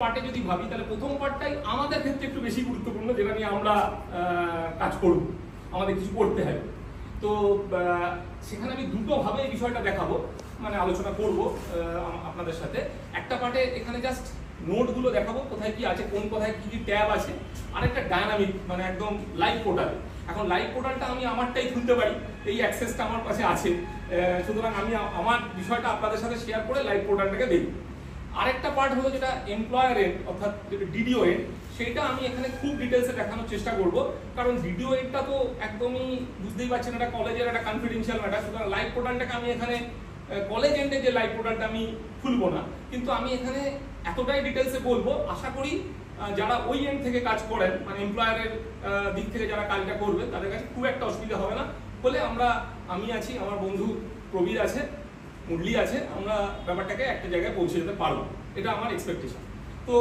পার্টে যদি ভাবি তাহলে প্রথম পার্টটাই আমাদের ক্ষেত্রে একটু বেশি গুরুত্বপূর্ণ, যেটা নিয়ে আমরা কাজ করব, আমাদের কিছু করতে হবে। তো সেখানে আমি দুটো ভাবে এই বিষয়টা দেখাবো, মানে আলোচনা করব আপনাদের সাথে। একটা পার্টে এখানে জাস্ট নোটগুলো দেখাবো, কোথায় কি আছে, কোন কোথায় কি কি ট্যাব আছে, আরেকটা ডায়নামিক মানে একদম লাইভ পোর্টাল। এখন লাইভ পোর্টালটা আমি আমারটাই খুলতে পারি, এই অ্যাক্সেসটা আমার কাছে আছে, সুতরাং আমি আমার বিষয়টা আপনাদের সাথে শেয়ার করে লাইভ পোর্টালটাকে দেখি। আরেকটা পার্ট হলো যেটা এমপ্লয়ার এন্ড, অর্থাৎ যেটা ডিডিও এন্ড, সেটা আমি এখানে খুব ডিটেলসে দেখানোর চেষ্টা করব, কারণ ভিডিও এন্ডটা তো একদমই বুঝতেই পারছেন এটা কলেজের একটা কনফিডেন্সিয়াল ম্যাটার। সুতরাং লাইভ পোর্টালটাকে আমি এখানে কলেজ এন্ডে যে লাইভ পোর্টালটা আমি খুলবো না, কিন্তু আমি এখানে এতটাই ডিটেলসে বলবো, আশা করি যারা ওই এন্ড থেকে কাজ করেন, মানে এমপ্লয়ারের দিক থেকে যারা কাজটা করবে, তাদের কাছে খুব একটা অসুবিধা হবে না বলে আমি আছি, আমার বন্ধু প্রবীর আছে, মুরলি আছে, আমরা ব্যাপারটাকে একটা জায়গায় পৌঁছে যেতে পারবো, এটা আমার এক্সপেকটেশন। তো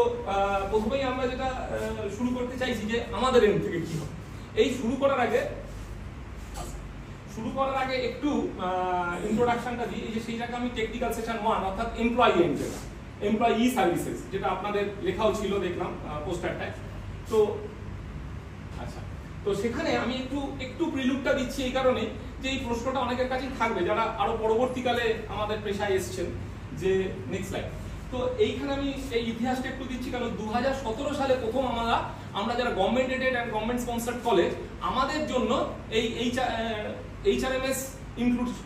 প্রথমেই আমরা যেটা শুরু করতে চাইছি যে আমাদের এন্ড থেকে কি হবে। এই শুরু করার আগে একটু ইন্ট্রোডাকশনটা দিই। এই যে সেইটাকে আমি টেকনিক্যাল সেকশন 1 অর্থাৎ এমপ্লয়ি এন্ড, যেটা এমপ্লয়ি সার্ভিসেস, যেটা আপনাদের লেখাও ছিল দেখলাম পোস্টারটায়। তো আচ্ছা, তো সেখানে আমি একটু প্রিলুডটা দিচ্ছি এই কারণে যে এই প্রশ্নটা অনেকের কাছেই থাকবে যারা আরো পরবর্তীকালে আমাদের পেশায় এসেছেন, যে নেক্সট স্লাইড। তো এইখানে আমি এই ইতিহাসটা একটু দিচ্ছি, কারণ 2017 সালে প্রথম আমরা যারা government aided and government sponsored college, আমাদের জন্য এই এইচআরএমএস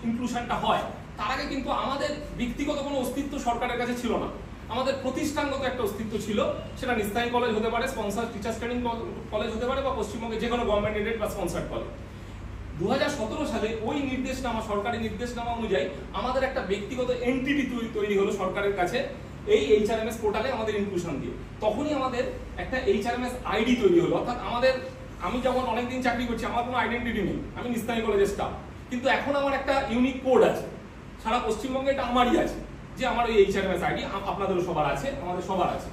ইনক্লুশনটা হয়। তার আগে কিন্তু আমাদের ব্যক্তিগত কোনো অস্তিত্ব সরকারের কাছে ছিল না, আমাদের প্রতিষ্ঠানগত একটা অস্তিত্ব ছিল। সেটা নিস্তায়ী কলেজ হতে পারে, স্পন্সর টিচার্স ট্রেনিং কলেজ হতে পারে, বা পশ্চিমবঙ্গে যে কোনো গভর্নমেন্ট এডেড বা স্পন্সর্ড কলেজ। 2017 সালে ওই নির্দেশনামা, সরকারি নির্দেশনামা অনুযায়ী আমাদের একটা ব্যক্তিগত এন্টিটি তৈরি হলো সরকারের কাছে, এই এইচআরএমএস পোর্টালে আমাদের ইনক্লুশন দিয়ে। তখনই আমাদের একটা এইচআরএমএস আইডি তৈরি হলো, অর্থাৎ আমি যেমন অনেকদিন চাকরি করছি, আমার কোনো আইডেন্টিটি নেই, আমি নিস্তায়ী কলেজের স্টাফ, কিন্তু এখন আমার একটা ইউনিক কোড আছে, সারা পশ্চিমবঙ্গে এটা আমারই আছে, যে আমার ওই এইচআরএমএস আইডি, আপনাদেরও সবার আছে, আমাদের সবার আছে।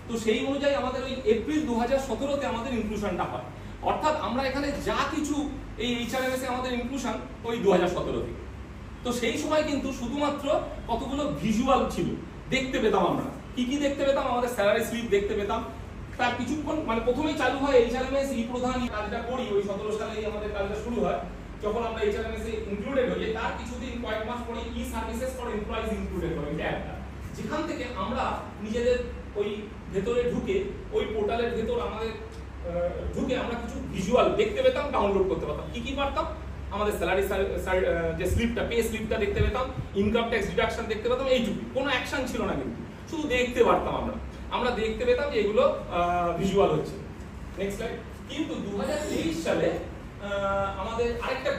তো সেই অনুযায়ী আমাদের ওই এপ্রিল 2017-তে আমাদের ইনক্লুশনটা হয়, অর্থাৎ আমরা এখানে যা কিছু এই এইচআরএমএস এ আমাদের ইনক্লুশন ওই 2017 থেকে। তো সেই সময় কিন্তু শুধুমাত্র কতগুলো ভিজুয়াল ছিল, দেখতে পেতাম আমরা কি দেখতে পেতাম, আমাদের স্যালারি স্লিপ দেখতে পেতাম। তার কিছুক্ষণ মানে প্রথমেই চালু হয় এইচআরএমএস ই প্রধান, কাজটা করি ওই 17 সালেই আমাদের কাজটা শুরু হয়, যখন আমরা এইচআরএমএস এ ইনক্লুডেড হই। তার কিছুদিন কয়েক মাস পরে ই সার্ভিসেস ফর এমপ্লয়িজ ইনক্লুডেড হয়, ট্যাবটা, যেখান থেকে আমরা নিজেদের ওই ভেতরে ঢুকে, ওই পোর্টালের ভেতর আমাদের ঢুকে আমরা কিছু ভিজুয়াল দেখতে পেতাম, ডাউনলোড করতে পারতাম। কি পারতাম, আমাদের স্যালারি যে স্লিপটা, পে স্লিপটা দেখতে পেতাম, ইনকাম ট্যাক্স ডিডাকশন দেখতে পেতাম, এইটুকু, কোনো অ্যাকশন ছিল না, কিন্তু শুধু দেখতে পারতাম আমরা দেখতে পেতাম যে এগুলো ভিজুয়াল হচ্ছে। Next slide. কিন্তু 2023 সালে আমাদের আরেকটা